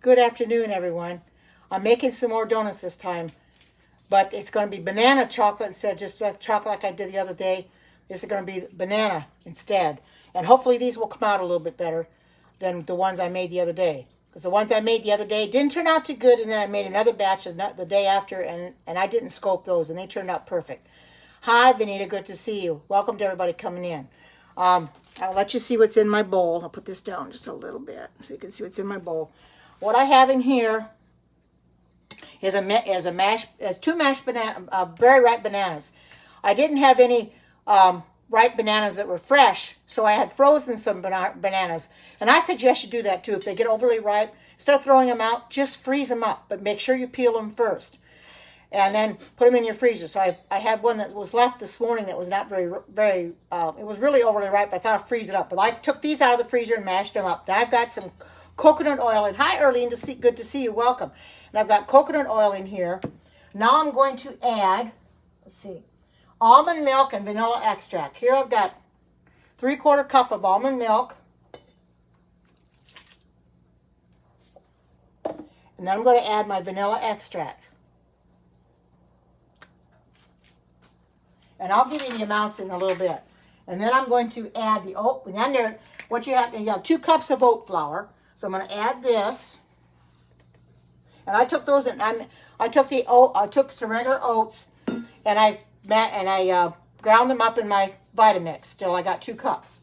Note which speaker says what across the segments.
Speaker 1: Good afternoon, everyone. I'm making some more donuts this time, but it's going to be banana chocolate instead of just chocolate like I did the other day. This is going to be banana instead. And hopefully these will come out a little bit better than the ones I made the other day. Because the ones I made the other day didn't turn out too good, and then I made another batch the day after, and I didn't scope those, and they turned out perfect. Hi, Vanita. Good to see you. Welcome to everybody coming in. I'll let you see what's in my bowl. I'll put this down just a little bit so you can see what's in my bowl. What I have in here is two mashed banana, very ripe bananas. I didn't have any ripe bananas that were fresh, so I had frozen some bananas. And I suggest you do that too. If they get overly ripe, instead of throwing them out, just freeze them up. But make sure you peel them first. And then put them in your freezer. So I had one that was left this morning that was not very, it was really overly ripe. I thought I'd freeze it up. But I took these out of the freezer and mashed them up. Now I've got some coconut oil. And hi, Erlene, good to see you. Welcome. And I've got coconut oil in here. Now I'm going to add, let's see, almond milk and vanilla extract. Here I've got 3/4 cup of almond milk. And then I'm going to add my vanilla extract. And I'll give you the amounts in a little bit. And then I'm going to add the oat. And then you have 2 cups of oat flour. So I'm going to add this. And I took those and I took some regular oats and I ground them up in my vitamix till I got 2 cups.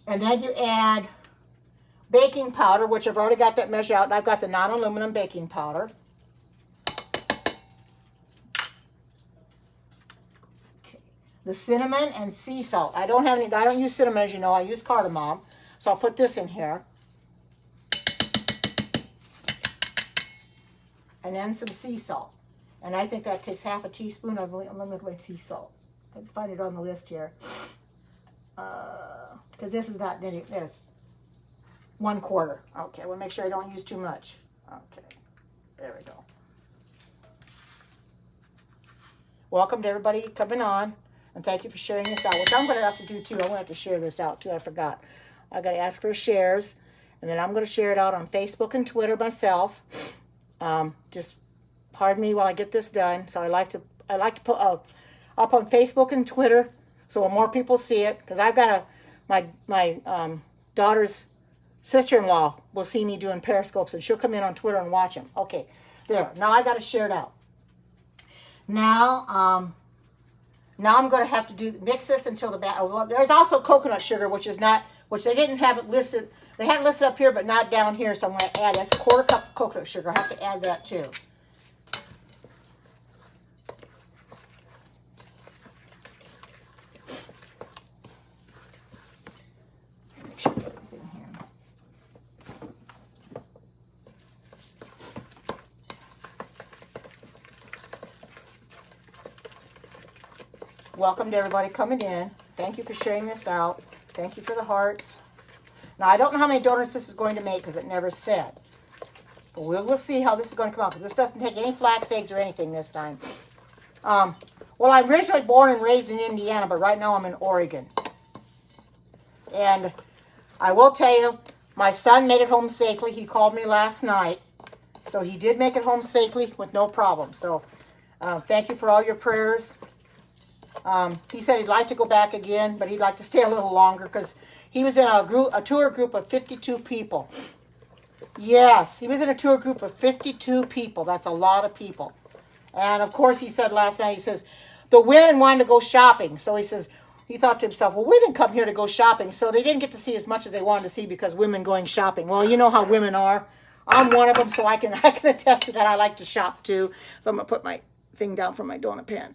Speaker 1: And then you add baking powder, which I've already got that measured out. And I've got the non-aluminum baking powder. The cinnamon and sea salt. I don't use cinnamon, as you know. I use cardamom. So I'll put this in here. And then some sea salt. And I think that takes half a teaspoon of unlimited sea salt. I can find it on the list here. Because this is not any, there's 1/4. Okay, I want to make sure I don't use too much. Okay, there we go. Welcome to everybody coming on. And thank you for sharing this out, which I'm going to have to do too. I'm going to have to share this out too. I forgot. I got to ask for shares. And then I'm going to share it out on Facebook and Twitter myself. Just pardon me while I get this done. So I like to put up on Facebook and Twitter so when more people see it, because I've got my daughter's sister-in-law will see me doing periscopes, and she'll come in on Twitter and watch them. Okay, there. Now I got to share it out. Now I'm going to have to mix this until well, there's also coconut sugar, which they didn't have it listed. They had it listed up here, but not down here. So I'm going to add, that's 1/4 cup of coconut sugar. I have to add that too. Make sure I put everything here. Welcome to everybody coming in. Thank you for sharing this out. Thank you for the hearts. Now, I don't know how many donuts this is going to make because it never said. But we'll see how this is going to come out, because this doesn't take any flax eggs or anything this time. Well, I'm originally born and raised in Indiana, but right now I'm in Oregon. And I will tell you, my son made it home safely. He called me last night. So he did make it home safely with no problem. So thank you for all your prayers. He said he'd like to go back again, but he'd like to stay a little longer because he was in a tour group of 52 people. Yes, he was in a tour group of 52 people. That's a lot of people. And of course, he said last night, he says, the women wanted to go shopping. So he thought to himself, well, we didn't come here to go shopping. So they didn't get to see as much as they wanted to see because women going shopping. Well, you know how women are. I'm one of them, so I can attest to that. I like to shop too. So I'm going to put my thing down for my donut pan.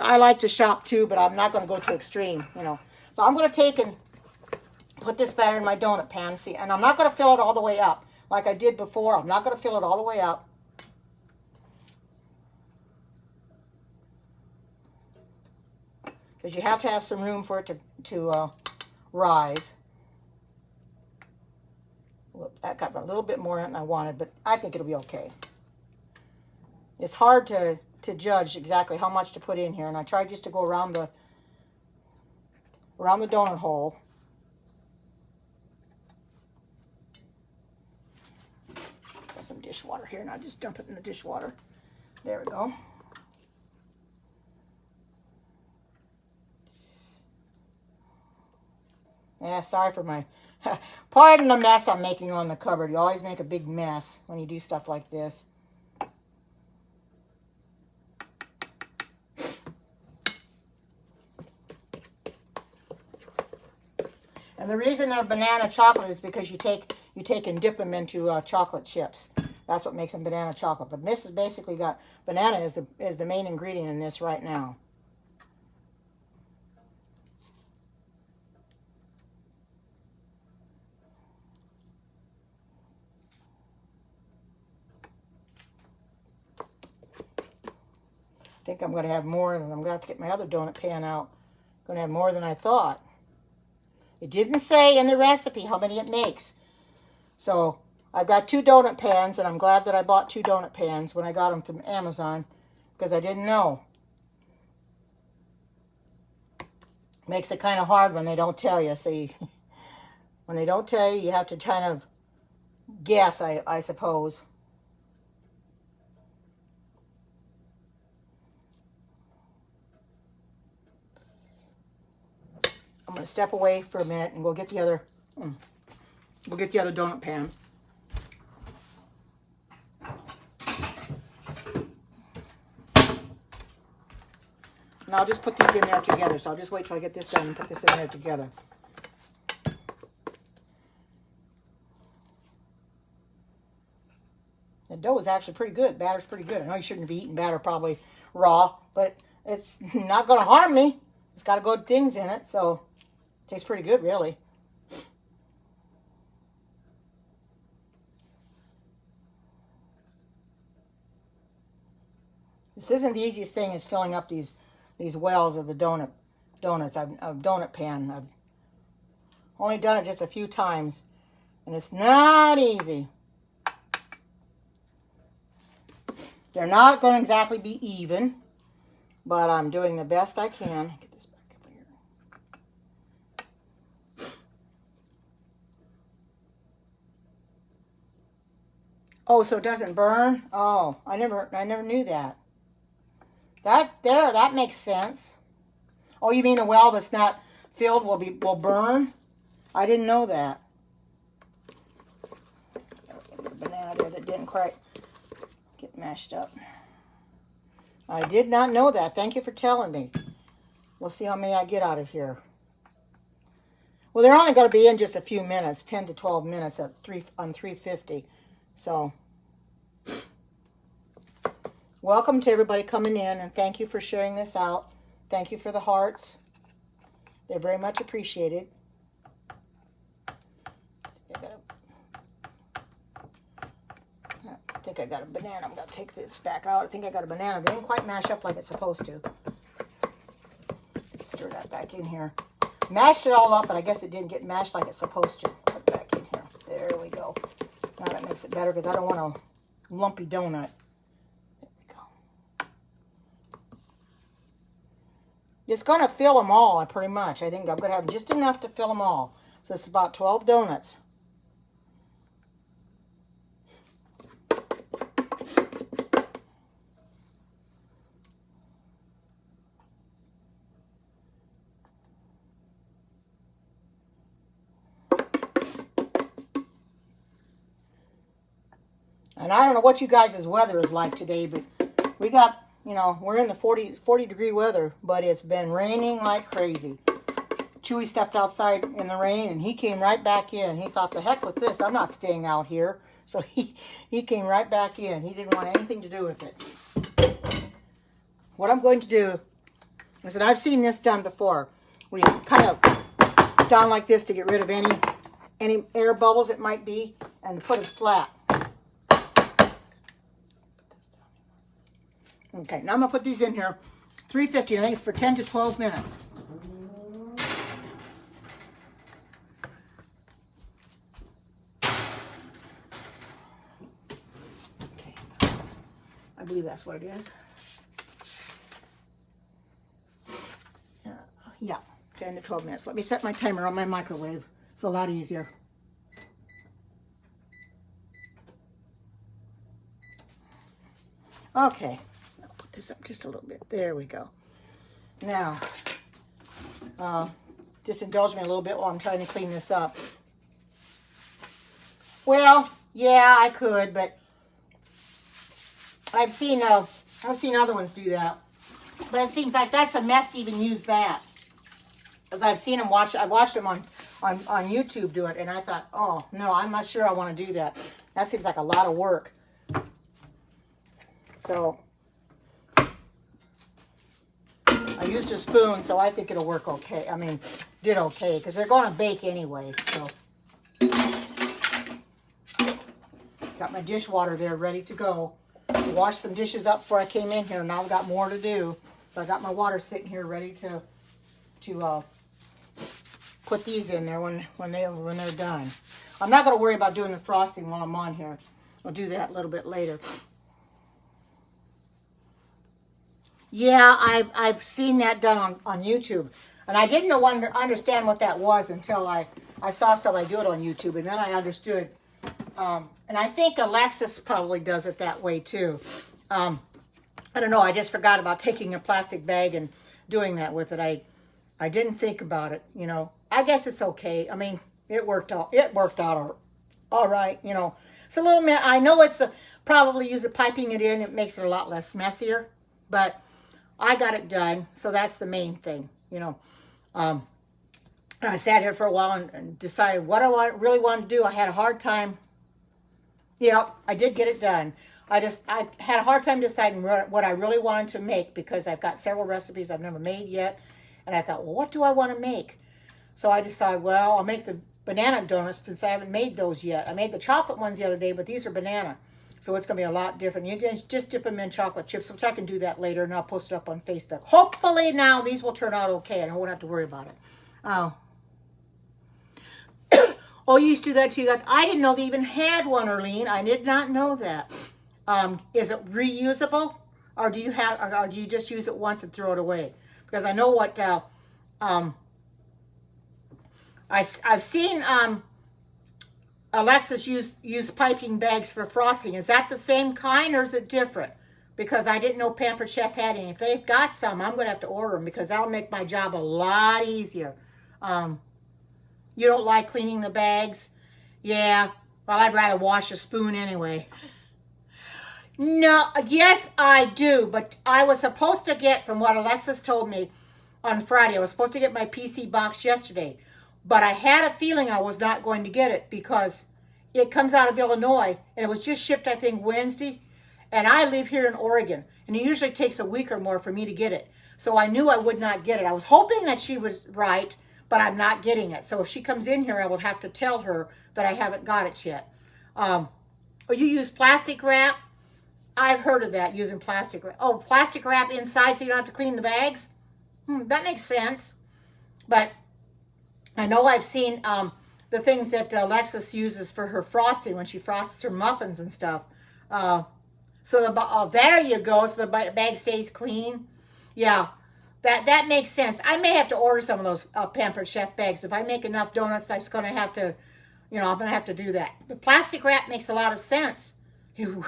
Speaker 1: I like to shop too, but I'm not going to go too extreme, you know. So I'm going to take and put this batter in my donut pan, see, and I'm not going to fill it all the way up like I did before. I'm not going to fill it all the way up. Because you have to have some room for it to rise. Whoops, that got a little bit more than I wanted, but I think it'll be okay. It's hard to judge exactly how much to put in here, and I tried just to go around the donut hole. some dishwater here, and I'll just dump it in the dishwater. There we go. Yeah, sorry for my... Pardon the mess I'm making on the cupboard. You always make a big mess when you do stuff like this. And the reason they're banana chocolate is because you take and dip them into chocolate chips. That's what makes them banana chocolate. But this has basically got banana is the main ingredient in this right now. I think I'm going to have more, and I'm going to have to get my other donut pan out. I'm going to have more than I thought. It didn't say in the recipe how many it makes. So I've got 2 donut pans, and I'm glad that I bought 2 donut pans when I got them from Amazon, because I didn't know. Makes it kind of hard when they don't tell you. So when they don't tell you, you have to kind of guess, I suppose. I'm going to step away for a minute and go get the other donut pan. And I'll just put these in there together. So I'll just wait till I get this done and put this in there together. The dough is actually pretty good. Batter's pretty good. I know you shouldn't be eating batter probably raw, but it's not going to harm me. It's got good things in it, so it tastes pretty good, really. This isn't the easiest thing, is filling up these wells of the donuts. Donut pan. I've only done it just a few times, and it's not easy. They're not going to exactly be even, but I'm doing the best I can. Get this back over here. Oh, so it doesn't burn? Oh, I never knew that. That makes sense. Oh, you mean the well that's not filled will burn? I didn't know that. A banana there that didn't quite get mashed up. I did not know that. Thank you for telling me. We'll see how many I get out of here. Well, they're only going to be in just a few minutes, 10 to 12 minutes on 350. So, welcome to everybody coming in, and thank you for sharing this out. Thank you for the hearts. They're very much appreciated. I think I got a banana. I'm going to take this back out. I think I got a banana. They didn't quite mash up like it's supposed to. Stir that back in here. Mashed it all up, but I guess it didn't get mashed like it's supposed to. Put it back in here. There we go. Now that makes it better because I don't want a lumpy donut. There we go. It's going to fill them all, pretty much. I think I'm going to have just enough to fill them all. So it's about 12 donuts. And I don't know what you guys' weather is like today, but we got, we're in the 40 degree weather, but it's been raining like crazy. Chewy stepped outside in the rain, and he came right back in. He thought, the heck with this, I'm not staying out here. So he came right back in. He didn't want anything to do with it. What I'm going to do is that I've seen this done before. We just kind of down like this to get rid of any air bubbles it might be, and put it flat. Okay, now I'm going to put these in here. 350, I think it's for 10 to 12 minutes. Okay, I believe that's what it is. Yeah, 10 to 12 minutes. Let me set my timer on my microwave. It's a lot easier. Okay, I'll put this up just a little bit. There we go. Now, just indulge me a little bit while I'm trying to clean this up. Well, yeah, I could, but I've seen other ones do that. But it seems like that's a mess to even use that. Because I've seen them I watched them on YouTube do it, and I thought, oh, no, I'm not sure I want to do that. That seems like a lot of work. So, I used a spoon, so I think it'll work okay. I mean, did okay, because they're going to bake anyway, so. Got my dishwater there ready to go. I washed some dishes up before I came in here. Now I've got more to do. So I got my water sitting here ready to put these in there when they're done. I'm not going to worry about doing the frosting while I'm on here. I'll do that a little bit later. Yeah, I've seen that done on YouTube. And I didn't understand what that was until I saw somebody do it on YouTube. And then I understood. And I think Alexis probably does it that way too. I don't know. I just forgot about taking a plastic bag and doing that with it. I didn't think about it. You know, I guess it's okay. I mean, it worked out. It worked out all right. You know, it's a little. I know it's probably piping it in. It makes it a lot less messier, but I got it done. So that's the main thing. You know. I sat here for a while and decided what I really wanted to do. I had a hard time. Yeah, I did get it done. I had a hard time deciding what I really wanted to make because I've got several recipes I've never made yet. And I thought, well, what do I want to make? So I decided, well, I'll make the banana donuts since I haven't made those yet. I made the chocolate ones the other day, but these are banana. So it's going to be a lot different. You can just dip them in chocolate chips, which I can do that later, and I'll post it up on Facebook. Hopefully now these will turn out okay, and I won't have to worry about it. Oh. Oh, you used to do that too. I didn't know they even had one, Erlene. I did not know that. Is it reusable, or do you just use it once and throw it away? Because I know what I've seen Alexis use piping bags for frosting. Is that the same kind, or is it different? Because I didn't know Pampered Chef had any. If they've got some, I'm going to have to order them because that'll make my job a lot easier. You don't like cleaning the bags? Yeah. Well, I'd rather wash a spoon anyway. No, yes, I do. But I was supposed to get, from what Alexis told me on Friday, I was supposed to get my PC box yesterday. But I had a feeling I was not going to get it because it comes out of Illinois. And it was just shipped, I think, Wednesday. And I live here in Oregon. And it usually takes a week or more for me to get it. So I knew I would not get it. I was hoping that she was right, but I'm not getting it. So if she comes in here, I will have to tell her that I haven't got it yet. Or you use plastic wrap? I've heard of that, using plastic wrap. Oh, plastic wrap inside so you don't have to clean the bags? That makes sense. But I know I've seen the things that Alexis uses for her frosting when she frosts her muffins and stuff. So there you go. So the bag stays clean. Yeah. That makes sense. I may have to order some of those Pampered Chef bags. If I make enough donuts, I'm going to have to, I'm going to have to do that. The plastic wrap makes a lot of sense. You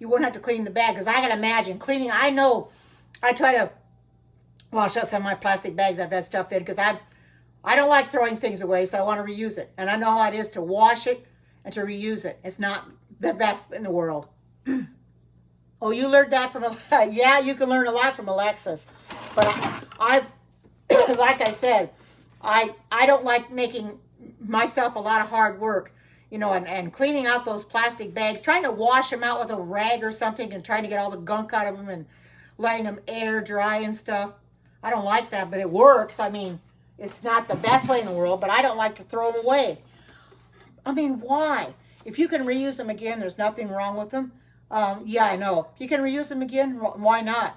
Speaker 1: wouldn't have to clean the bag because I can imagine cleaning. I know I try to wash out some of my plastic bags I've had stuff in because I don't like throwing things away, so I want to reuse it. And I know how it is to wash it and to reuse it. It's not the best in the world. Oh, you learned that from, yeah, you can learn a lot from Alexis. But I've, like I said, I don't like making myself a lot of hard work, and cleaning out those plastic bags, trying to wash them out with a rag or something and trying to get all the gunk out of them and letting them air dry and stuff. I don't like that, but it works. I mean, it's not the best way in the world, but I don't like to throw them away. I mean, why? If you can reuse them again, there's nothing wrong with them. Yeah, I know. If you can reuse them again, why not?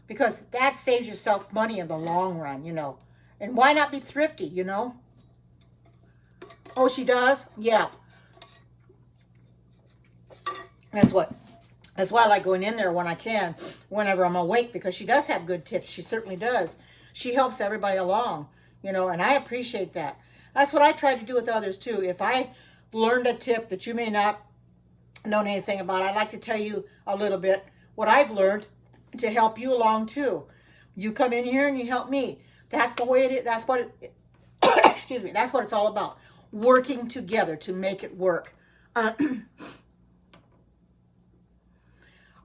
Speaker 1: Because that saves yourself money in the long run, And why not be thrifty, Oh, she does? Yeah. That's why I like going in there when I can, whenever I'm awake, because she does have good tips. She certainly does. She helps everybody along, and I appreciate that. That's what I try to do with others, too. If I learned a tip that you may not know anything about, I'd like to tell you a little bit what I've learned to help you along too. You come in here and you help me. That's the way it is. That's what it, excuse me, that's what it's all about. Working together to make it work.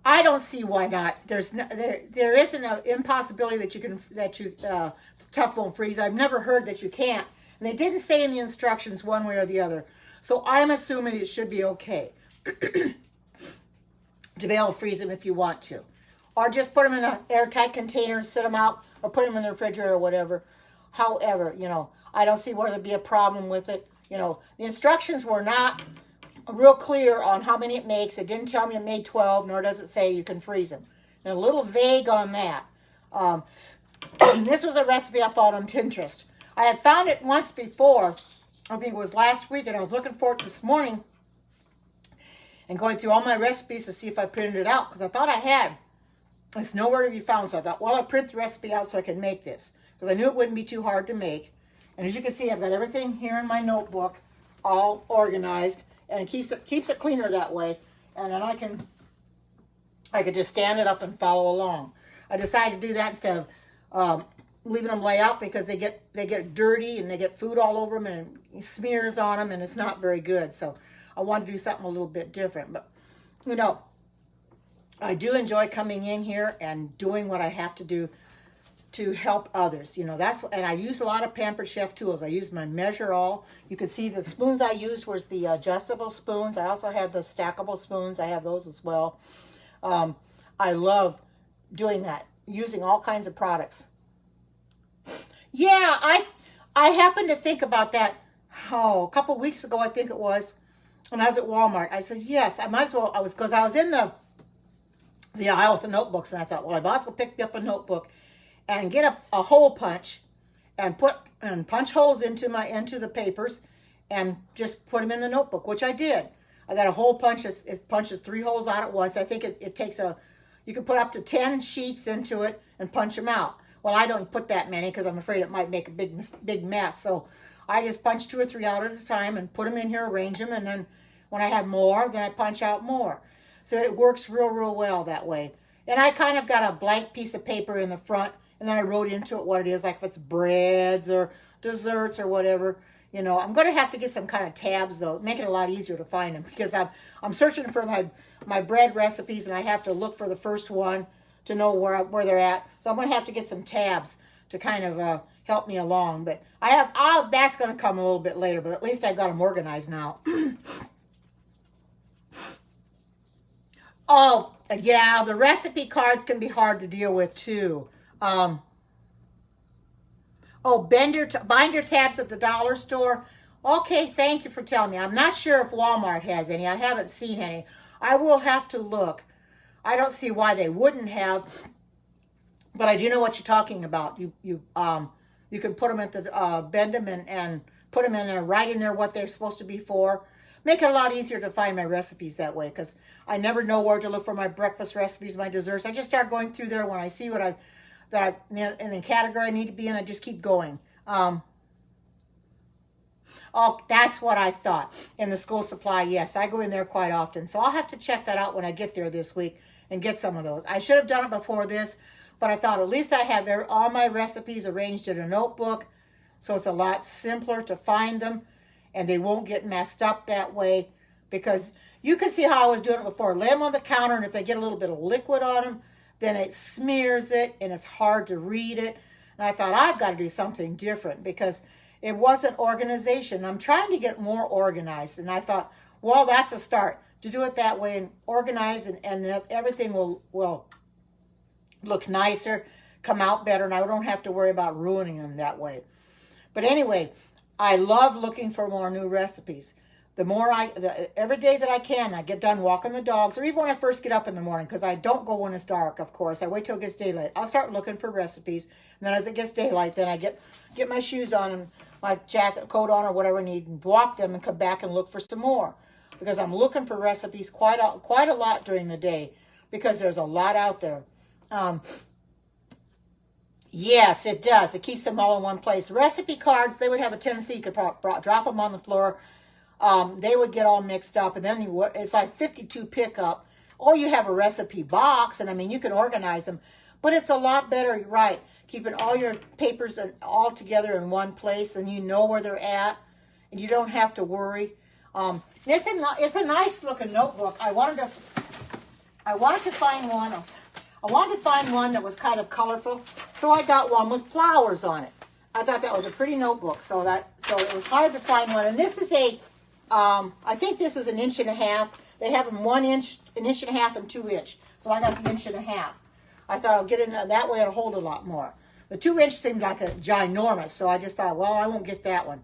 Speaker 1: I don't see why not. There isn't an impossibility that you tough won't freeze. I've never heard that you can't, and they didn't say in the instructions one way or the other. So I'm assuming it should be okay to be able to freeze them if you want to, or just put them in an airtight container, sit them out, or put them in the refrigerator or whatever. However, I don't see where there'd be a problem with it. The instructions were not real clear on how many it makes. It didn't tell me it made 12, nor does it say you can freeze them. And a little vague on that. This was a recipe I found on Pinterest. I had found it once before. I think it was last week, and I was looking for it this morning and going through all my recipes to see if I printed it out, because I thought I had. It's nowhere to be found, so I thought, well, I'll print the recipe out so I can make this, because I knew it wouldn't be too hard to make. And as you can see, I've got everything here in my notebook, all organized. And it keeps it cleaner that way. And then I could just stand it up and follow along. I decided to do that instead of leaving them lay out, because they get dirty and they get food all over them and smears on them, and it's not very good. So I wanted to do something a little bit different. But I do enjoy coming in here and doing what I have to do to help others. And I use a lot of Pampered Chef tools. I use my Measure All. You can see the spoons I used was the adjustable spoons. I also have the stackable spoons. I have those as well. I love doing that, using all kinds of products. Yeah, I happened to think about that, a couple weeks ago, I think it was, when I was at Walmart. I said, yes, I might as well, because I was in the aisle with the notebooks, and I thought, well, I might as well pick me up a notebook and get a hole punch and punch holes into the papers and just put them in the notebook, which I did. I got a hole punch. It punches 3 holes out at once. I think it takes you can put up to 10 sheets into it and punch them out. Well, I don't put that many because I'm afraid it might make a big mess. So I just punch 2 or 3 out at a time and put them in here, arrange them, and then when I have more, then I punch out more. So it works real well that way. And I kind of got a blank piece of paper in the front, and then I wrote into it what it is, like if it's breads or desserts or whatever. I'm going to have to get some kind of tabs, though, make it a lot easier to find them, because I'm searching for my bread recipes, and I have to look for the first one to know where they're at. So I'm going to have to get some tabs to kind of help me along. But that's going to come a little bit later, but at least I got them organized now. Oh, yeah, the recipe cards can be hard to deal with, too. Binder tabs at the dollar store. Okay, thank you for telling me. I'm not sure if Walmart has any. I haven't seen any. I will have to look. I don't see why they wouldn't have, but I do know what you're talking about. You can put them at the bend them and put them in there, right in there what they're supposed to be for. Make it a lot easier to find my recipes that way, because I never know where to look for my breakfast recipes, my desserts. I just start going through there when I see what in the category I need to be in. I just keep going. That's what I thought. In the school supply, yes, I go in there quite often. So I'll have to check that out when I get there this week and get some of those. I should have done it before this, but I thought at least I have all my recipes arranged in a notebook, so it's a lot simpler to find them, and they won't get messed up that way, because you can see how I was doing it before. Lay them on the counter, and if they get a little bit of liquid on them, then it smears it, and it's hard to read it. And I thought, I've got to do something different, because it wasn't organization. I'm trying to get more organized, and I thought, well, that's a start, to do it that way and organized, and everything will look nicer, come out better, and I don't have to worry about ruining them that way. But anyway, I love looking for more new recipes. Every day that I can, I get done walking the dogs, or even when I first get up in the morning, because I don't go when it's dark, of course. I wait till it gets daylight. I'll start looking for recipes, and then as it gets daylight, then I get my shoes on and my jacket, coat on, or whatever I need, and walk them and come back and look for some more, because I'm looking for recipes quite a lot during the day, because there's a lot out there. Yes, it does. It keeps them all in one place. Recipe cards, they would have a tendency, you could drop them on the floor. They would get all mixed up, and then it's like 52 pickup or you have a recipe box, and I mean, you can organize them, but it's a lot better, right, keeping all your papers all together in one place, and you know where they're at, and you don't have to worry. It's a nice looking notebook. I wanted to find one. I wanted to find one that was kind of colorful, so I got one with flowers on it. I thought that was a pretty notebook, so it was hard to find one. And this is I think this is 1.5 inches. They have them 1 inch, 1.5 inches, and 2 inch. So I got the 1.5 inches. I thought I'll get in that way. It'll hold a lot more. The 2 inch seemed like a ginormous, so I just thought, well, I won't get that one.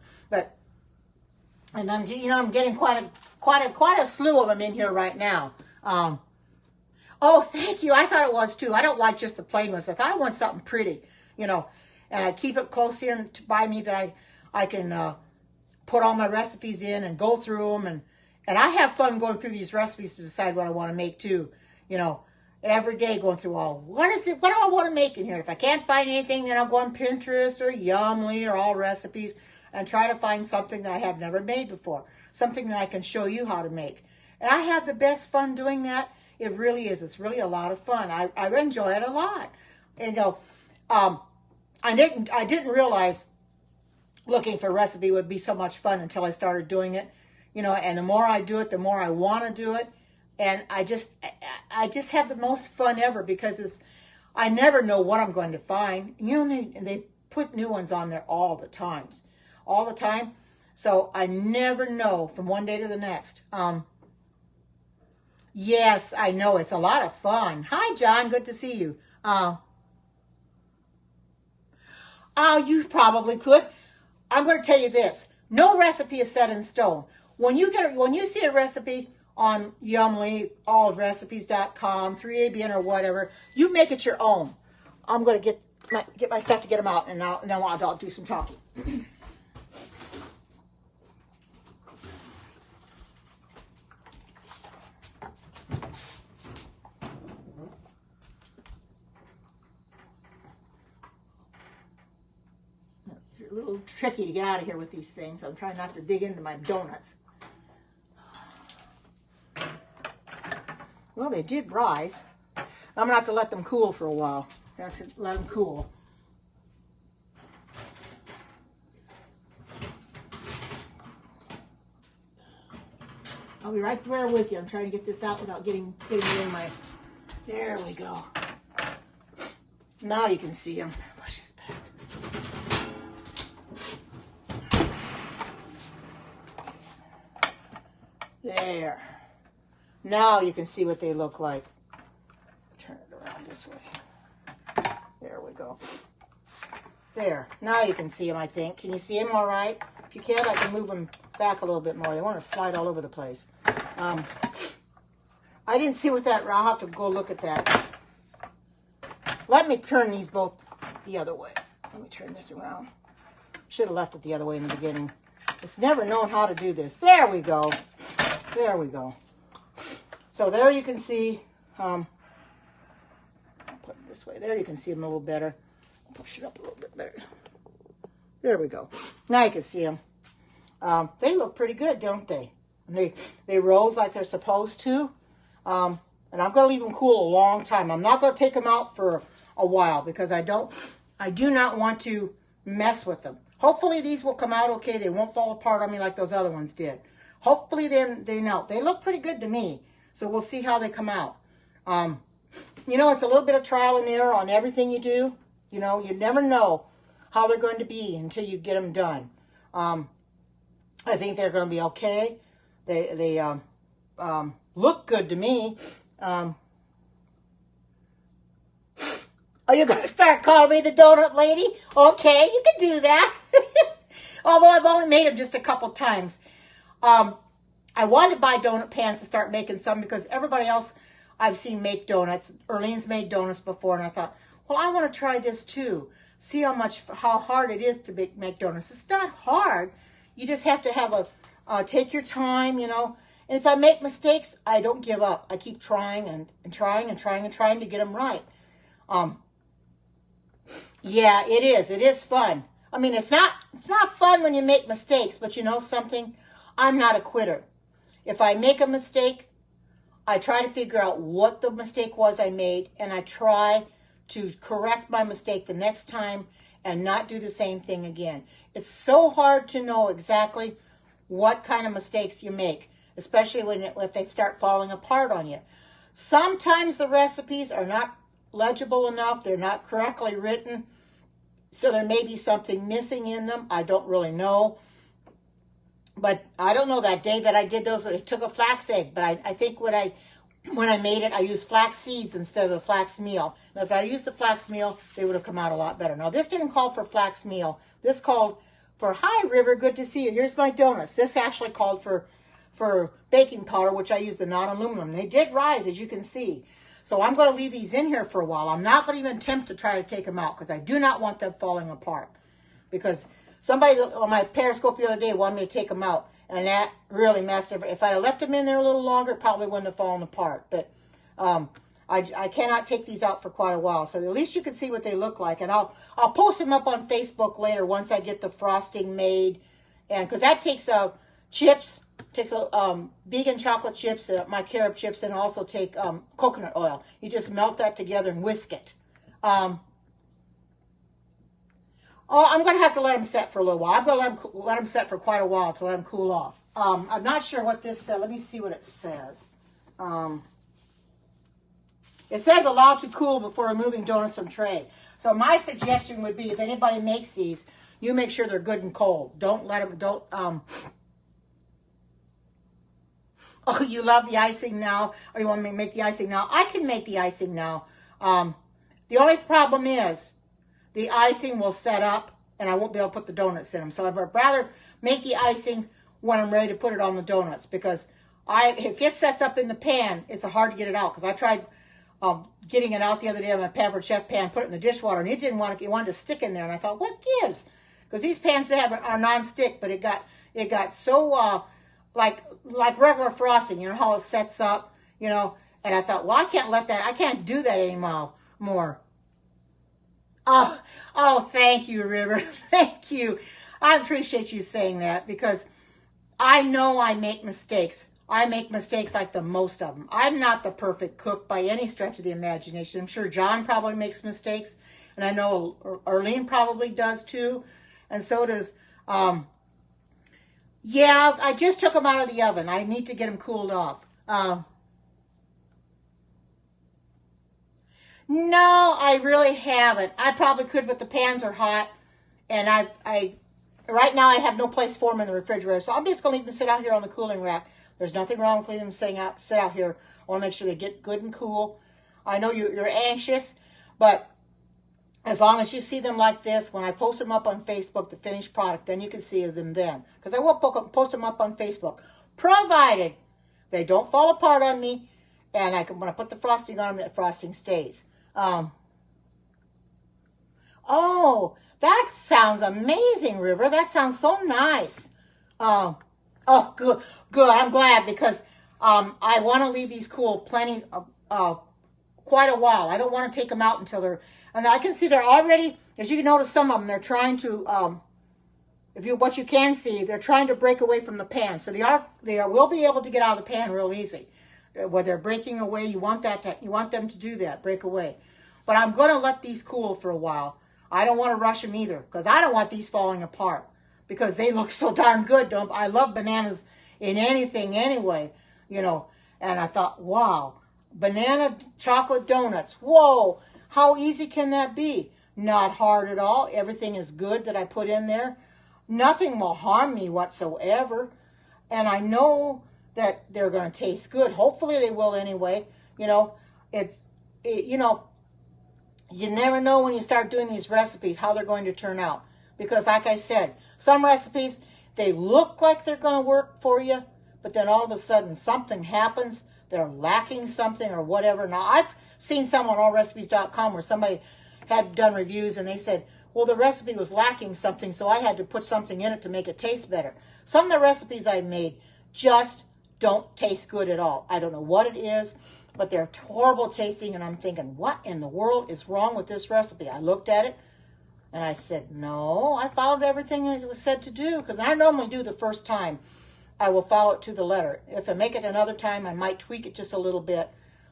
Speaker 1: And I'm getting quite a slew of them in here right now. Oh, thank you. I thought it was too. I don't like just the plain ones. I thought I want something pretty, and I keep it close here by me that I can put all my recipes in and go through them, and I have fun going through these recipes to decide what I want to make too. Every day going through what do I want to make in here? If I can't find anything, then I'll go on Pinterest or Yumly or All Recipes and try to find something that I have never made before, something that I can show you how to make. And I have the best fun doing that. It really is. It's really a lot of fun. I enjoy it a lot. And I didn't realize looking for a recipe would be so much fun until I started doing it. And the more I do it, the more I want to do it. And I just have the most fun ever because I never know what I'm going to find. And they put new ones on there all the time. So I never know from one day to the next. Yes, I know. It's a lot of fun. Hi, John. Good to see you. You probably could. I'm going to tell you this. No recipe is set in stone. When you see a recipe on Yumly, allrecipes.com, 3ABN or whatever, you make it your own. I'm going to get my stuff to get them out, and then I'll do some talking. It's a little tricky to get out of here with these things. I'm trying not to dig into my donuts. Well, they did rise. I'm going to have to let them cool for a while. I have to let them cool. I'll be right there with you. I'm trying to get this out without getting it in my... There we go. Now you can see them. Push this back. There. Now you can see what they look like. Turn it around this way. There we go. There. Now you can see them, I think. Can you see them all right? If you can't, I can move them back a little bit more. They want to slide all over the place. I didn't see what that... I'll have to go look at that. Let me turn these both the other way. Let me turn this around. Should have left it the other way in the beginning. It's never known how to do this. There we go. There we go. So there you can see, I'll put it this way. There you can see them a little better. Push it up a little bit better. There we go. Now you can see them. They look pretty good, don't they? And they rose like they're supposed to. And I'm going to leave them cool a long time. I'm not going to take them out for a while because I do not want to mess with them. Hopefully these will come out okay. They won't fall apart on me like those other ones did. Hopefully they melt. They look pretty good to me. So we'll see how they come out. It's a little bit of trial and error on everything you do. You never know how they're going to be until you get them done. I think they're going to be okay. They look good to me. Are you going to start calling me the donut lady? Okay, you can do that. Although I've only made them just a couple times. I wanted to buy donut pans to start making some because everybody else I've seen make donuts. Erlene's made donuts before, and I thought, well, I want to try this too. See how hard it is to make donuts. It's not hard. You just have to have take your time, And if I make mistakes, I don't give up. I keep trying and trying to get them right. Yeah, it is. It is fun. I mean, it's not fun when you make mistakes, but you know something? I'm not a quitter. If I make a mistake, I try to figure out what the mistake was I made, and I try to correct my mistake the next time and not do the same thing again. It's so hard to know exactly what kind of mistakes you make, especially if they start falling apart on you. Sometimes the recipes are not legible enough. They're not correctly written. So there may be something missing in them. I don't really know. But I don't know, that day that I did those, I took a flax egg. But I think when I made it, I used flax seeds instead of the flax meal. Now, if I used the flax meal, they would have come out a lot better. Now, this didn't call for flax meal. This called for, hi, River, good to see you. Here's my donuts. This actually called for baking powder, which I used the non-aluminum. They did rise, as you can see. So I'm going to leave these in here for a while. I'm not going to even attempt to try to take them out because I do not want them falling apart. Because somebody on my Periscope the other day wanted me to take them out, and that really messed up. If I had left them in there a little longer, it probably wouldn't have fallen apart. But I cannot take these out for quite a while. So at least you can see what they look like. And I'll post them up on Facebook later once I get the frosting made. And because that takes chips, takes vegan chocolate chips, my carob chips, and also take coconut oil. You just melt that together and whisk it. I'm going to have to let them set for a little while. I'm going to let them set for quite a while to let them cool off. I'm not sure what this says. Let me see what it says. It says allow to cool before removing donuts from tray. So my suggestion would be, if anybody makes these, you make sure they're good and cold. Don't let them, oh, you love the icing now, or you want me to make the icing now? I can make the icing now. The only problem is the icing will set up, and I won't be able to put the donuts in them. So I'd rather make the icing when I'm ready to put it on the donuts, because if it sets up in the pan, it's hard to get it out. Because I tried getting it out the other day on my Pampered Chef pan, put it in the dishwater, and it didn't want to. It wanted to stick in there, and I thought, what gives? Because these pans are non-stick, but it got so like regular frosting. You know how it sets up, you know. And I thought, well, I can't do that anymore. Oh, thank you, River. Thank you. I appreciate you saying that, because I know I make mistakes. I make mistakes like the most of them. I'm not the perfect cook by any stretch of the imagination. I'm sure John probably makes mistakes, and I know Arlene probably does too, and so does, yeah, I just took them out of the oven. I need to get them cooled off. No, I really haven't. I probably could, but the pans are hot, and I right now I have no place for them in the refrigerator, so I'm just going to leave them sit out here on the cooling rack. There's nothing wrong with leaving them sit out here. I want to make sure they get good and cool. I know you're anxious, but as long as you see them like this, when I post them up on Facebook, the finished product, then you can see them then. Because I will post them up on Facebook, provided they don't fall apart on me, and when I put the frosting on them, the frosting stays. Oh, that sounds amazing, River. That sounds so nice. Oh, good. I'm glad, because I want to leave these cool quite a while. I don't want to take them out until they're, and I can see they're already, as you can notice, some of them, they're trying to, what you can see, they're trying to break away from the pan. So they will be able to get out of the pan real easy. Where they're breaking away, you want them to do that, break away. But I'm going to let these cool for a while. I don't want to rush them either, because I don't want these falling apart, because they look so darn good. I love bananas in anything anyway, you know. And I thought, wow, banana chocolate donuts. Whoa, how easy can that be? Not hard at all. Everything is good that I put in there. Nothing will harm me whatsoever. And I know that they're going to taste good. Hopefully they will anyway. You know, you know, you never know when you start doing these recipes how they're going to turn out. Because like I said, some recipes, they look like they're going to work for you, but then all of a sudden something happens, they're lacking something or whatever. Now, I've seen some on allrecipes.com where somebody had done reviews and they said, well, the recipe was lacking something, so I had to put something in it to make it taste better. Some of the recipes I made just don't taste good at all. I don't know what it is, but they're horrible tasting, and I'm thinking, what in the world is wrong with this recipe? I looked at it, and I said, no, I followed everything it was said to do, because I normally do the first time. I will follow it to the letter. If I make it another time, I might tweak it just a little bit.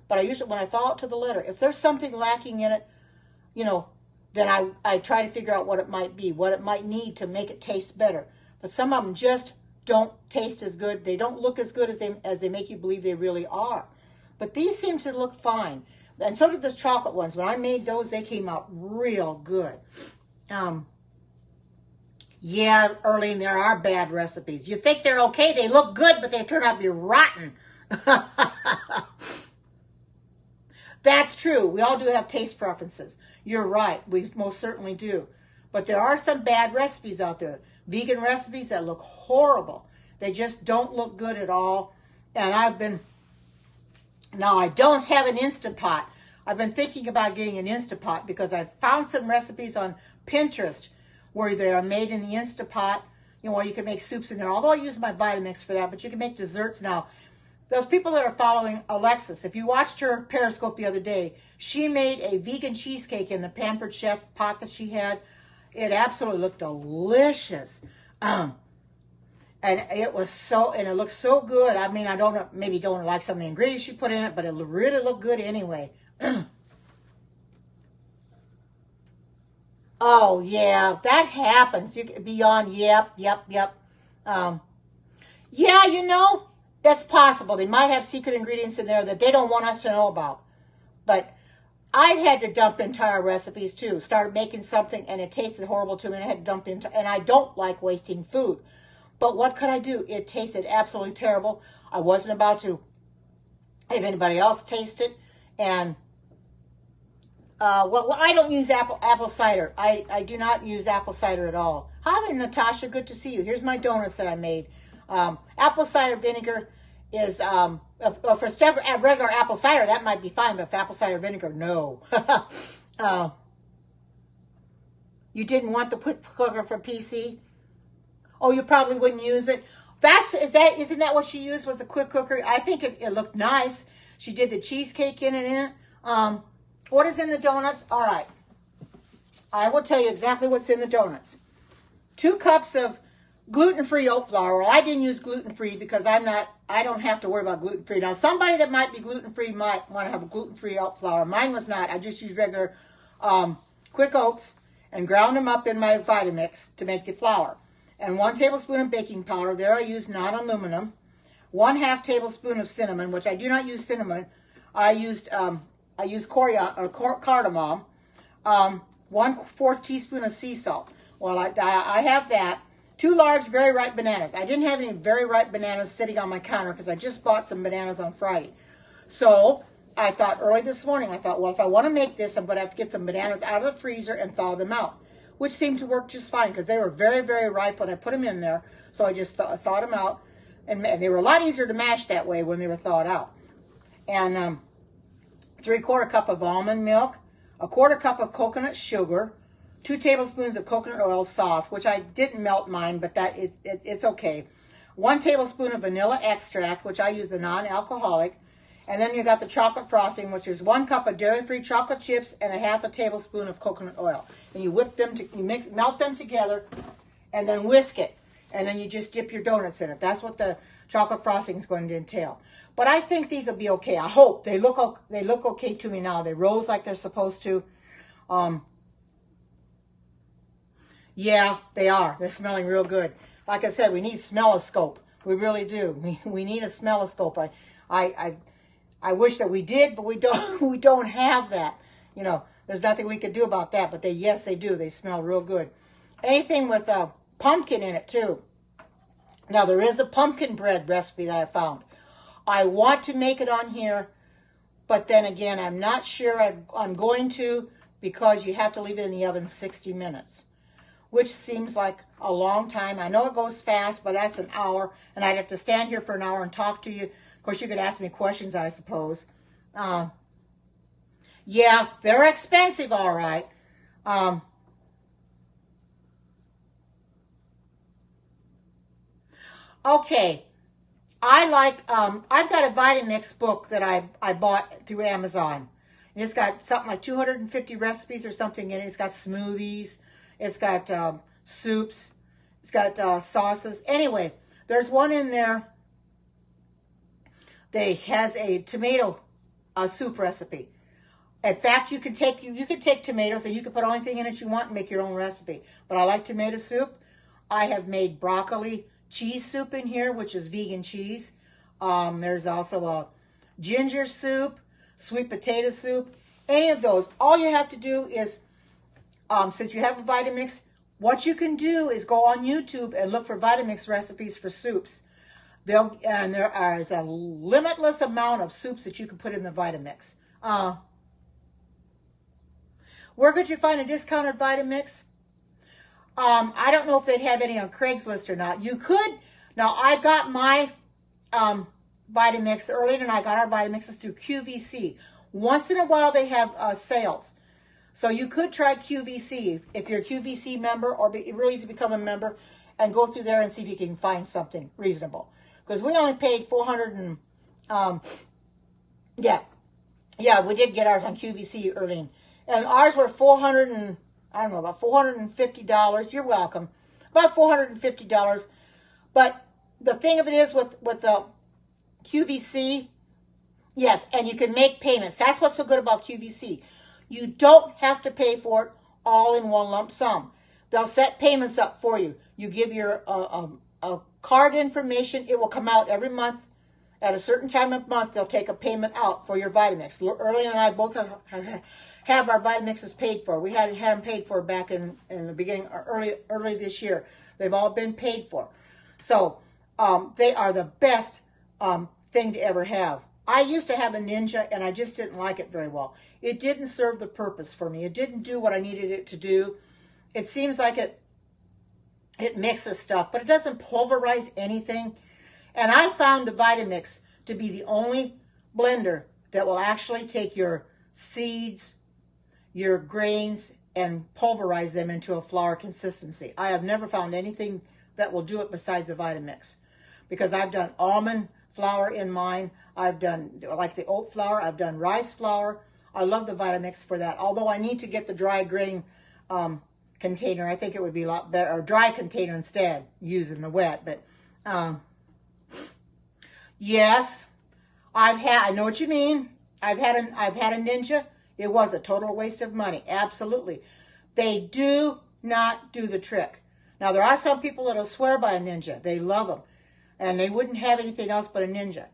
Speaker 1: But I usually, when I follow it to the letter, if there's something lacking in it, you know, then I try to figure out what it might be, what it might need to make it taste better. But some of them just don't taste as good. They don't look as good as they make you believe they really are. But these seem to look fine. And so did those chocolate ones. When I made those, they came out real good. Yeah, Earlene, there are bad recipes. You think they're okay, they look good, but they turn out to be rotten. That's true. We all do have taste preferences. You're right. We most certainly do. But there are some bad recipes out there. Vegan recipes that look horrible. They just don't look good at all. And now I don't have an Instant Pot. I've been thinking about getting an Instant Pot because I've found some recipes on Pinterest where they are made in the Instant Pot, you know, where you can make soups in there. Although I use my Vitamix for that, but you can make desserts now. Those people that are following Alexis, if you watched her Periscope the other day, she made a vegan cheesecake in the Pampered Chef pot that she had. It absolutely looked delicious. And it was and it looked so good. I mean, I don't know, maybe don't like some of the ingredients she put in it, but it really looked good anyway. Oh, yeah, that happens. You can be on, yep. Yeah, you know, that's possible. They might have secret ingredients in there that they don't want us to know about. But I've had to dump entire recipes, too. Started making something, and it tasted horrible to me, and I had to dump into, and I don't like wasting food. But what could I do? It tasted absolutely terrible. I wasn't about to have anybody else taste it, and well, I don't use apple cider. I do not use apple cider at all. Hi, Natasha. Good to see you. Here's my donuts that I made. Apple cider vinegar is, for regular apple cider, that might be fine, but for apple cider vinegar, no. You didn't want the cooker for PC? Oh, you probably wouldn't use it. Isn't that what she used, was a quick cooker? I think it looked nice. She did the cheesecake in it. What is in the donuts? All right. I will tell you exactly what's in the donuts. 2 cups of gluten-free oat flour. Well, I didn't use gluten-free because I don't have to worry about gluten-free. Now, somebody that might be gluten-free might want to have a gluten-free oat flour. Mine was not. I just used regular quick oats and ground them up in my Vitamix to make the flour. And 1 tablespoon of baking powder. There I used non-aluminum. 1/2 tablespoon of cinnamon, which I do not use cinnamon. I used cardamom. 1/4 teaspoon of sea salt. Well, I have that. 2 large, very ripe bananas. I didn't have any very ripe bananas sitting on my counter because I just bought some bananas on Friday. So I thought early this morning, well, if I want to make this, I'm going to have to get some bananas out of the freezer and thaw them out, which seemed to work just fine because they were very, very ripe when I put them in there. So I just thawed them out, and they were a lot easier to mash that way when they were thawed out. And 3/4 cup of almond milk, 1/4 cup of coconut sugar, 2 tablespoons of coconut oil soft, which I didn't melt mine, but it's okay. 1 tablespoon of vanilla extract, which I use the non-alcoholic. And then you got the chocolate frosting, which is 1 cup of dairy-free chocolate chips and 1/2 tablespoon of coconut oil. And you whip them, melt them together, and then whisk it. And then you just dip your donuts in it. That's what the chocolate frosting is going to entail. But I think these will be okay. I hope. They look okay to me now. They rose like they're supposed to. Yeah, they are. They're smelling real good. Like I said, we need smell-o-scope. We really do. We need a smell-o-scope. I wish that we did, but we don't. We don't have that. You know, there's nothing we can do about that. But yes, they do. They smell real good. Anything with pumpkin in it too. Now there is a pumpkin bread recipe that I found. I want to make it on here, but then again, I'm not sure I'm going to, because you have to leave it in the oven 60 minutes, which seems like a long time. I know it goes fast, but that's an hour, and I'd have to stand here for an hour and talk to you. Of course, you could ask me questions, I suppose. Yeah, they're expensive, all right. Okay. I've got a Vitamix book that I bought through Amazon. And it's got something like 250 recipes or something in it. It's got smoothies. It's got soups. It's got sauces. Anyway, There's one in there that has a tomato soup recipe. In fact, you can take tomatoes and you can put anything in it you want and make your own recipe. But I like tomato soup. I have made broccoli cheese soup in here, which is vegan cheese. There's also a ginger soup, sweet potato soup, any of those. All you have to do is, since you have a Vitamix, what you can do is go on YouTube and look for Vitamix recipes for soups. And there is a limitless amount of soups that you can put in the Vitamix. Where could you find a discounted Vitamix? I don't know if they'd have any on Craigslist or not. You could. Now, I got my Vitamix, Early and I got our Vitamixes through QVC. Once in a while, they have sales. So you could try QVC if you're a QVC member, or really easy to become a member and go through there and see if you can find something reasonable. Because we only paid $400 and, yeah, we did get ours on QVC, Early. And ours were about $450. You're welcome. About $450. But the thing of it is with the QVC, yes, and you can make payments. That's what's so good about QVC. You don't have to pay for it all in one lump sum. They'll set payments up for you. You give your a card information. It will come out every month. At a certain time of month, they'll take a payment out for your Vitamix. Early and I both have our Vitamixes paid for. We had them paid for back in the beginning, early this year. They've all been paid for. So they are the best thing to ever have. I used to have a Ninja, and I just didn't like it very well. It didn't serve the purpose for me. It didn't do what I needed it to do. It seems like it mixes stuff, but it doesn't pulverize anything. And I found the Vitamix to be the only blender that will actually take your seeds, your grains, and pulverize them into a flour consistency. I have never found anything that will do it besides the Vitamix, because I've done almond flour in mine. I've done, like the oat flour, I've done rice flour. I love the Vitamix for that. Although I need to get the dry grain container. I think it would be a lot better, or dry container instead, using the wet. But yes, I know what you mean. I've had a Ninja. It was a total waste of money. Absolutely. They do not do the trick. Now, there are some people that'll swear by a Ninja. They love them. And they wouldn't have anything else but a Ninja.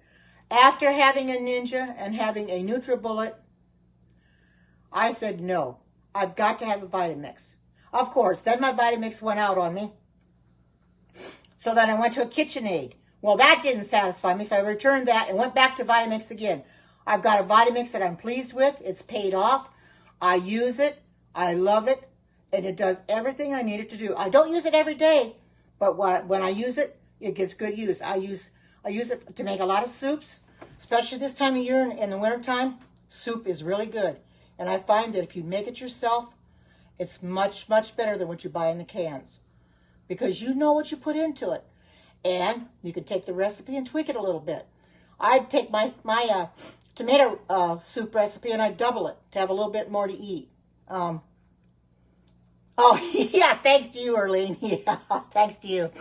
Speaker 1: After having a Ninja and having a NutriBullet, I said, no, I've got to have a Vitamix. Of course, then my Vitamix went out on me. So then I went to a KitchenAid. Well, that didn't satisfy me, so I returned that and went back to Vitamix again. I've got a Vitamix that I'm pleased with. It's paid off. I use it. I love it. And it does everything I need it to do. I don't use it every day, but when I use it, it gets good use. I use it to make a lot of soups, especially this time of year in the wintertime. Soup is really good. And I find that if you make it yourself, it's much, much better than what you buy in the cans, because you know what you put into it. And you can take the recipe and tweak it a little bit. I'd take my tomato soup recipe and I'd double it to have a little bit more to eat. Oh, yeah, thanks to you, Arlene. Yeah, thanks to you.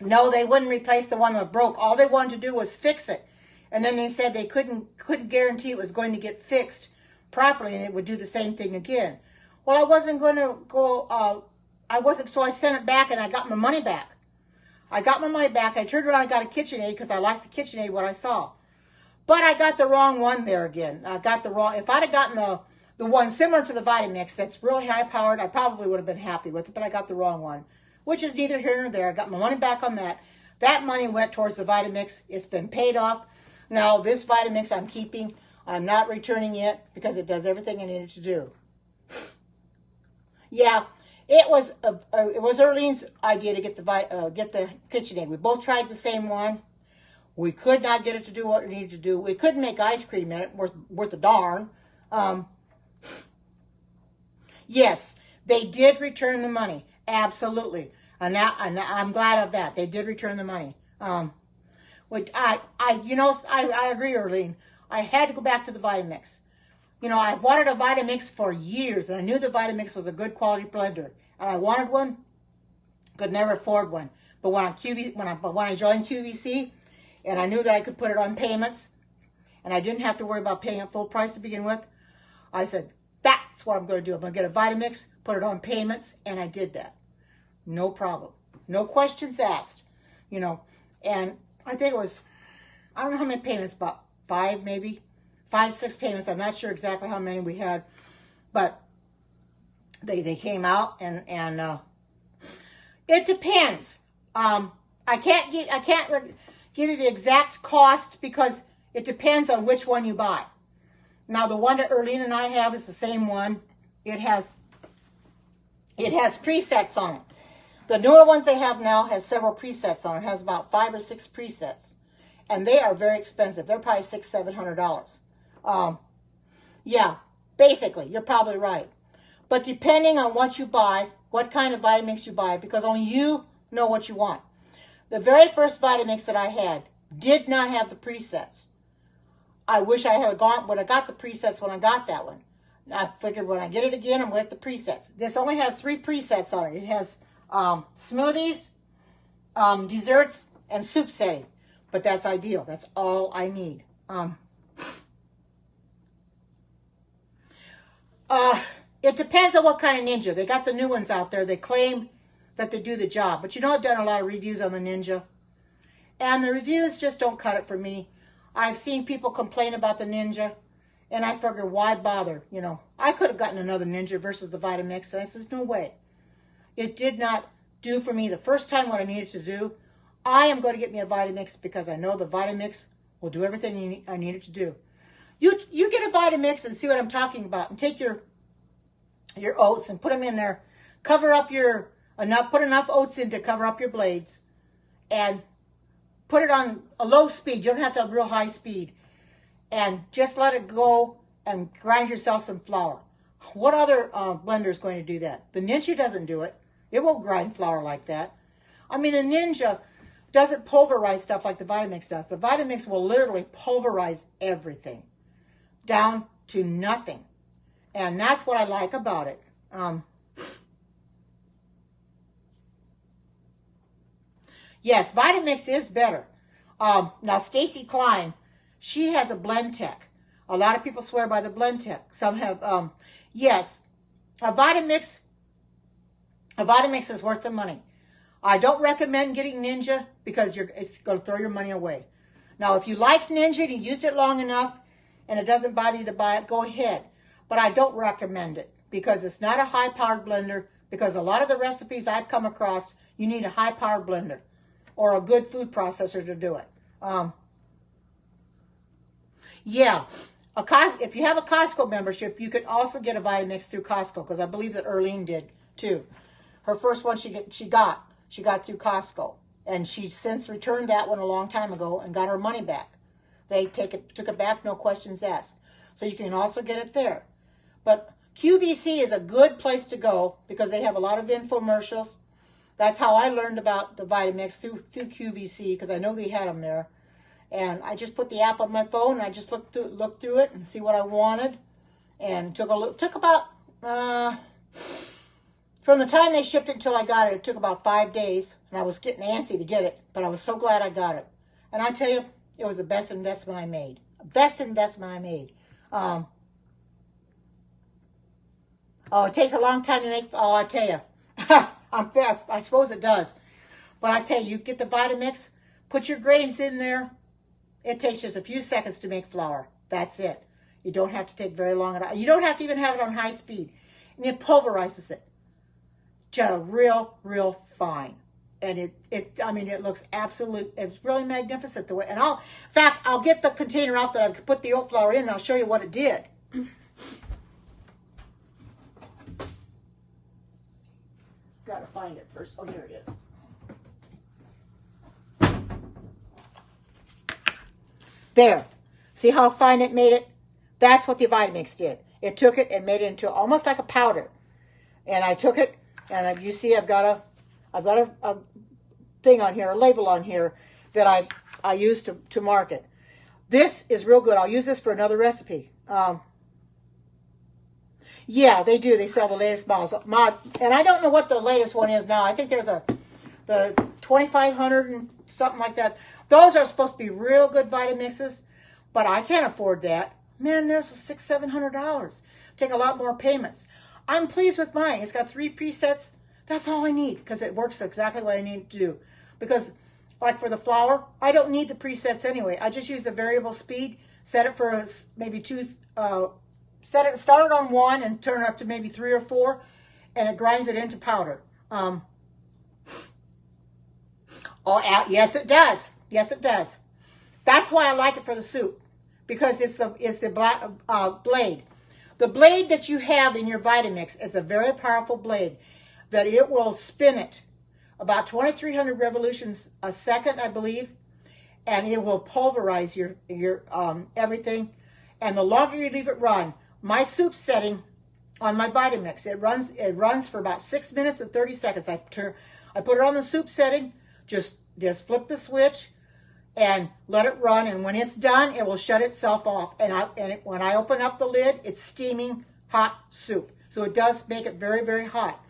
Speaker 1: No, they wouldn't replace the one that broke. All they wanted to do was fix it. And then they said they couldn't guarantee it was going to get fixed properly and it would do the same thing again. Well, I wasn't going to go, so I sent it back and I got my money back. I got my money back. I turned around and got a KitchenAid because I liked the KitchenAid, what I saw. But I got the wrong one there again. I got the wrong, if I'd have gotten the one similar to the Vitamix that's really high powered, I probably would have been happy with it, but I got the wrong one, which is neither here nor there. I got my money back on that. That money went towards the Vitamix. It's been paid off. Now, this Vitamix I'm keeping. I'm not returning it because it does everything I need it to do. Yeah, it was Earlene's idea to get the KitchenAid. We both tried the same one. We could not get it to do what it needed to do. We couldn't make ice cream in it, worth a darn. Yes, they did return the money. Absolutely. And I'm glad of that. They did return the money. I agree, Arlene. I had to go back to the Vitamix. You know, I've wanted a Vitamix for years, and I knew the Vitamix was a good quality blender. and I wanted one, could never afford one. But when I joined QVC, and I knew that I could put it on payments, and I didn't have to worry about paying it full price to begin with, I said, that's what I'm going to do. I'm going to get a Vitamix, put it on payments, and I did that. No problem. No questions asked, you know. And I think it was, I don't know how many payments, about 5 maybe, 5, 6 payments. I'm not sure exactly how many we had, but they came out, and it depends. I can't give you the exact cost because it depends on which one you buy. Now, the one that Erlene and I have is the same one. It has presets on it. The newer ones they have now has several presets on it. It has about 5 or 6 presets. And they are very expensive. They're probably $600, $700. Yeah, basically, you're probably right. But depending on what you buy, what kind of Vitamix you buy, because only you know what you want. The very first Vitamix that I had did not have the presets. I wish I would have got the presets when I got that one. I figured when I get it again, I'm going to get the presets. This only has 3 presets on it. It has smoothies, desserts, and soup setting. But that's ideal. That's all I need. It depends on what kind of Ninja. They got the new ones out there. They claim that they do the job. But you know, I've done a lot of reviews on the Ninja. And the reviews just don't cut it for me. I've seen people complain about the Ninja. And I figure, why bother? You know, I could have gotten another Ninja versus the Vitamix. And I says, no way. It did not do for me the first time what I needed to do. I am going to get me a Vitamix because I know the Vitamix will do everything I need it to do. You get a Vitamix and see what I'm talking about. And take your oats and put them in there. Cover up put enough oats in to cover up your blades. And put it on a low speed. You don't have to have real high speed. And just let it go and grind yourself some flour. What other blender is going to do that? The Ninja doesn't do it. It won't grind flour like that. I mean, the Ninja doesn't pulverize stuff like the Vitamix does. The Vitamix will literally pulverize everything down to nothing. And that's what I like about it. Yes, Vitamix is better. Now, Stacy Klein, she has a blend tech. A lot of people swear by the blend tech. Some have, yes, a Vitamix is worth the money. I don't recommend getting Ninja because it's going to throw your money away. Now, if you like Ninja and you use it long enough and it doesn't bother you to buy it, go ahead. But I don't recommend it because it's not a high-powered blender, because a lot of the recipes I've come across, you need a high-powered blender or a good food processor to do it. Yeah, if you have a Costco membership, you can also get a Vitamix through Costco, because I believe that Erlene did too. Her first one she got through Costco, and she's since returned that one a long time ago and got her money back. They took it back, no questions asked. So you can also get it there. But QVC is a good place to go because they have a lot of infomercials. That's how I learned about the Vitamix through QVC, because I know they had them there. And I just put the app on my phone, and I just looked through it and see what I wanted. And took about, from the time they shipped it until I got it, it took about 5 days. And I was getting antsy to get it, but I was so glad I got it. And I tell you, it was the best investment I made. Best investment I made. Oh, it takes a long time to make, oh, I tell you. I suppose it does. But I tell you, you get the Vitamix, put your grains in there. It takes just a few seconds to make flour. That's it. You don't have to take very long at all. You don't have to even have it on high speed. And it pulverizes it. Just real fine. And it looks it's really magnificent the way. And in fact, I'll get the container out that I put the oat flour in, and I'll show you what it did. Gotta find it first. Oh, here it is. There. See how fine it made it? That's what the Vitamix did. It took it and made it into almost like a powder. And I took it, and you see I've got a thing on here, a label on here that I use to mark it. This is real good. I'll use this for another recipe. Yeah, they do. They sell the latest models. And I don't know what the latest one is now. I think there's the 2500 and something like that. Those are supposed to be real good Vitamixes, but I can't afford that. Man, there's $600-700. Take a lot more payments. I'm pleased with mine. It's got 3 presets. That's all I need because it works exactly what I need to do. Because like for the flour, I don't need the presets anyway. I just use the variable speed, set it for maybe 2, start it on 1 and turn it up to maybe 3 or 4, and it grinds it into powder. Yes, it does. Yes, it does. That's why I like it for the soup, because it's the blade. The blade that you have in your Vitamix is a very powerful blade that it will spin it about 2,300 revolutions a second, I believe, and it will pulverize your everything. And the longer you leave it run, my soup setting on my Vitamix, it runs for about 6 minutes and 30 seconds. I put it on the soup setting, just flip the switch and let it run, and when it's done, it will shut itself off. And when I open up the lid, it's steaming hot soup. So it does make it very, very hot.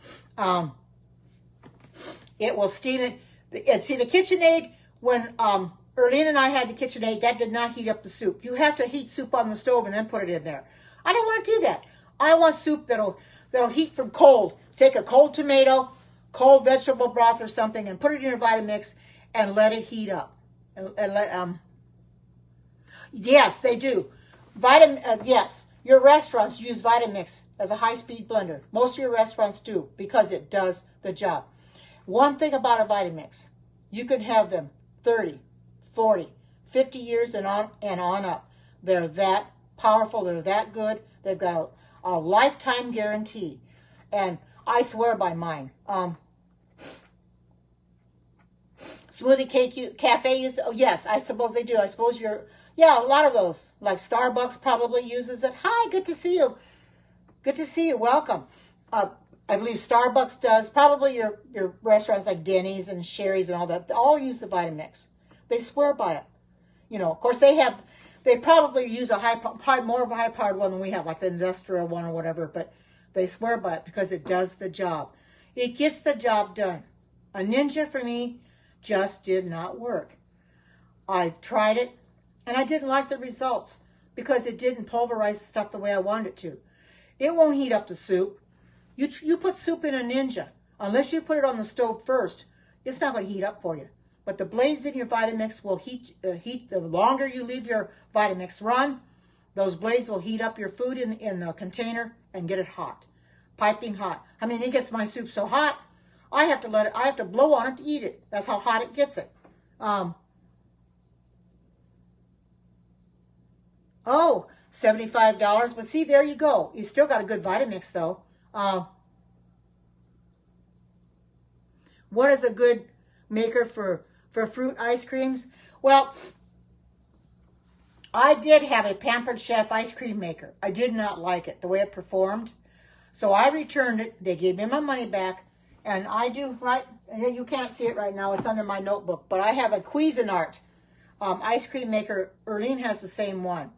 Speaker 1: It will steam it. And see, the KitchenAid, when Erlene and I had the KitchenAid, that did not heat up the soup. You have to heat soup on the stove and then put it in there. I don't want to do that. I want soup that'll heat from cold. Take a cold tomato, cold vegetable broth or something, and put it in your Vitamix and let it heat up. Yes, they do. Yes, your restaurants use Vitamix as a high-speed blender. Most of your restaurants do because it does the job. One thing about a Vitamix, you can have them 30, 40, 50 years and on up. They're that powerful. They're that good. They've got a lifetime guarantee. And I swear by mine. Smoothie Cake Cafe used to, oh yes, I suppose they do. I suppose a lot of those, like Starbucks probably uses it. Hi, good to see you. Good to see you. Welcome. I believe Starbucks does. Probably your restaurants like Denny's and Sherry's and all that, they all use the Vitamix. They swear by it. You know, of course they probably use more of a high-powered one than we have, like the industrial one or whatever, but they swear by it because it does the job. It gets the job done. A Ninja for me just did not work. I tried it and I didn't like the results because it didn't pulverize the stuff the way I wanted it to. It won't heat up the soup. You put soup in a Ninja, unless you put it on the stove first, it's not going to heat up for you. But the blades in your Vitamix will heat the longer you leave your Vitamix run, those blades will heat up your food in the container and get it hot, piping hot. I mean, it gets my soup so hot, I have to blow on it to eat it. That's how hot it gets it. $75. But see, there you go. You still got a good Vitamix, though. What is a good maker for fruit ice creams? Well, I did have a Pampered Chef ice cream maker. I did not like it, the way it performed. So I returned it. They gave me my money back. And I do, right, you can't see it right now. It's under my notebook. But I have a Cuisinart ice cream maker. Erlene has the same one.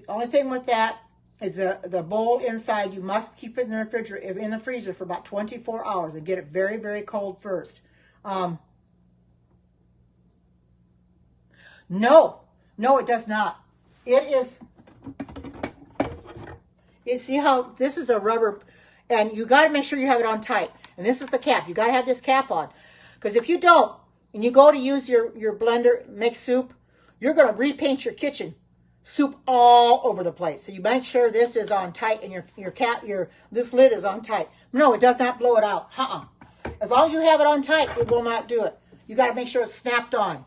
Speaker 1: Only thing with that is the bowl inside. You must keep it in the refrigerator, in the freezer for about 24 hours and get it very, very cold first. No, it does not. It is. You see how this is a rubber, and you got to make sure you have it on tight. And this is the cap. You got to have this cap on, because if you don't, and you go to use your blender, make soup, you're going to repaint your kitchen. Soup all over the place. So you make sure this is on tight and this lid is on tight. No, it does not blow it out. As long as you have it on tight, it will not do it. You got to make sure it's snapped on.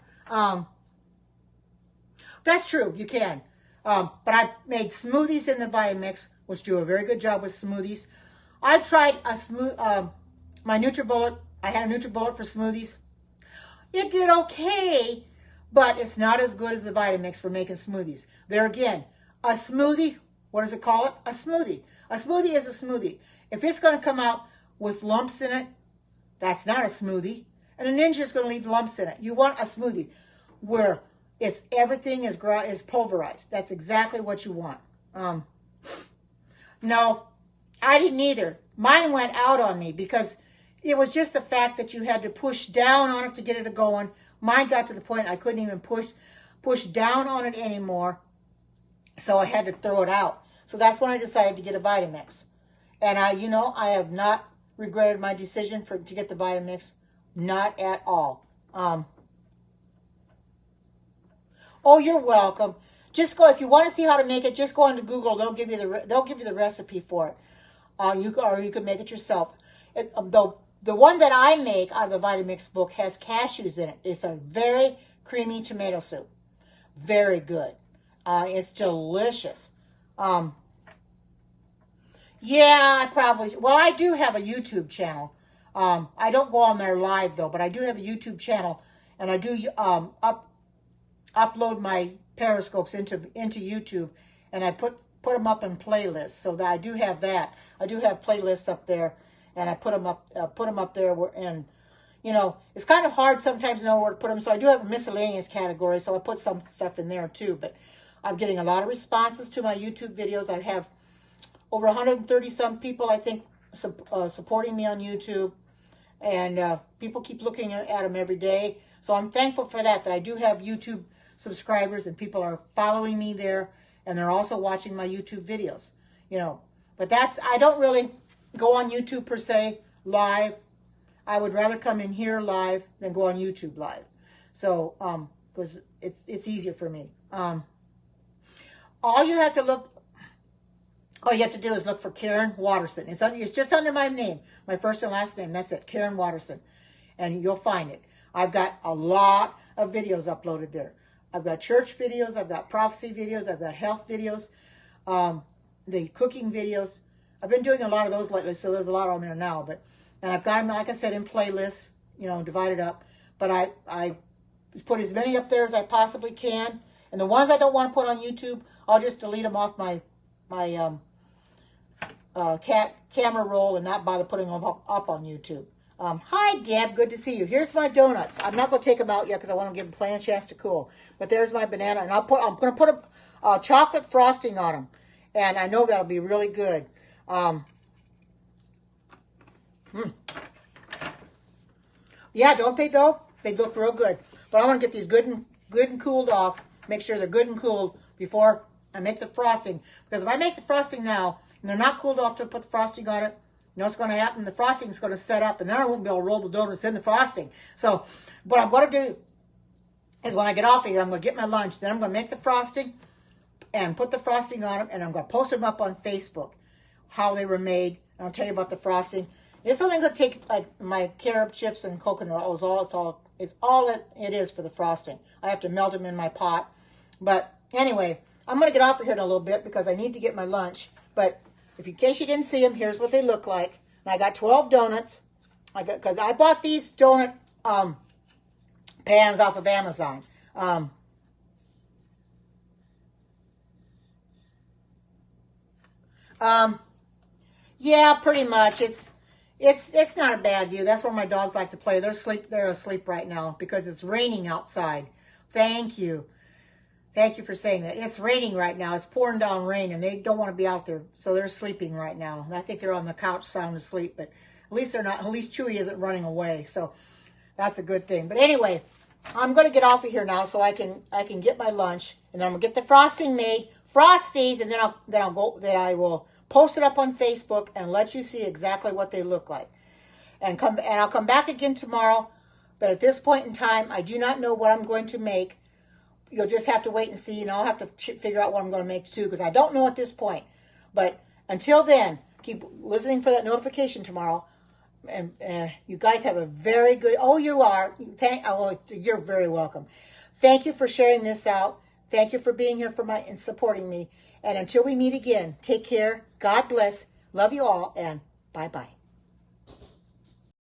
Speaker 1: That's true, you can. But I made smoothies in the Vitamix, which do a very good job with smoothies. I've tried my NutriBullet. I had a NutriBullet for smoothies. It did okay, but it's not as good as the Vitamix for making smoothies. There again, a smoothie, what does it call it? A smoothie. A smoothie is a smoothie. If it's going to come out with lumps in it, that's not a smoothie. And a Ninja is going to leave lumps in it. You want a smoothie where everything is pulverized. That's exactly what you want. Now, I didn't either. Mine went out on me because it was just the fact that you had to push down on it to get it going. Mine got to the point I couldn't even push down on it anymore. So I had to throw it out. So that's when I decided to get a Vitamix. And I have not regretted my decision to get the Vitamix. Not at all. Oh, you're welcome. Just go, if you want to see how to make it, just go onto Google. They'll give you the recipe for it. Or you can make it yourself. The one that I make out of the Vitamix book has cashews in it. It's a very creamy tomato soup. Very good. It's delicious. Yeah, I do have a YouTube channel. I don't go on there live though, but I do have a YouTube channel, and I do upload my periscopes into YouTube, and I put them up in playlists. So that I do have that. I do have playlists up there, and I put them up there. And it's kind of hard sometimes to know where to put them. So I do have a miscellaneous category, so I put some stuff in there too. But I'm getting a lot of responses to my YouTube videos. I have over 130 some people, I think, supporting me on YouTube, and people keep looking at them every day. So I'm thankful for that I do have YouTube subscribers, and people are following me there, and they're also watching my YouTube videos. But I don't really go on YouTube per se live. I would rather come in here live than go on YouTube live. So because it's easier for me. All you have to do is look for Karen Watterson. It's just under my name, my first and last name. That's it, Karen Watterson, and you'll find it. I've got a lot of videos uploaded there. I've got church videos, I've got prophecy videos, I've got health videos, the cooking videos. I've been doing a lot of those lately, so there's a lot on there now. And I've got them, like I said, in playlists, divided up. But I put as many up there as I possibly can. And the ones I don't want to put on YouTube, I'll just delete them off my camera roll and not bother putting them up on YouTube. Hi, Deb. Good to see you. Here's my donuts. I'm not going to take them out yet because I want to give them plenty of chance to cool. But there's my banana, and I'm going to put a chocolate frosting on them, and I know that'll be really good. Yeah, don't they though? They look real good. But I want to get these good and cooled off. Make sure they're good and cooled before I make the frosting. Because if I make the frosting now and they're not cooled off to put the frosting on it, you know what's going to happen? The frosting is going to set up, and then I won't be able to roll the donuts in the frosting. So what I'm going to do is when I get off of here, I'm going to get my lunch. Then I'm going to make the frosting and put the frosting on them, and I'm going to post them up on Facebook, how they were made. And I'll tell you about the frosting. It's only going to take like my carob chips and coconut oil. It's all it is for the frosting. I have to melt them in my pot. But anyway, I'm going to get off of here in a little bit because I need to get my lunch. But in case you didn't see them, here's what they look like. And I got 12 donuts. Because I bought these donut pans off of Amazon. Yeah, pretty much. It's not a bad view. That's where my dogs like to play. They're asleep right now because it's raining outside. Thank you. Thank you for saying that. It's raining right now. It's pouring down rain, and they don't want to be out there, so they're sleeping right now. I think they're on the couch sound asleep, but at least they're not. At least Chewy isn't running away, so that's a good thing. But anyway, I'm going to get off of here now so I can get my lunch, and then I'm going to get the frosting made, frost these, and then I will post it up on Facebook and let you see exactly what they look like. And I'll come back again tomorrow. But at this point in time, I do not know what I'm going to make. You'll just have to wait and see, and I'll have to figure out what I'm going to make too, because I don't know at this point. But until then, keep listening for that notification tomorrow. And you guys have a very good. Oh, you are. You're very welcome. Thank you for sharing this out. Thank you for being here and supporting me. And until we meet again, take care. God bless. Love you all, and bye-bye.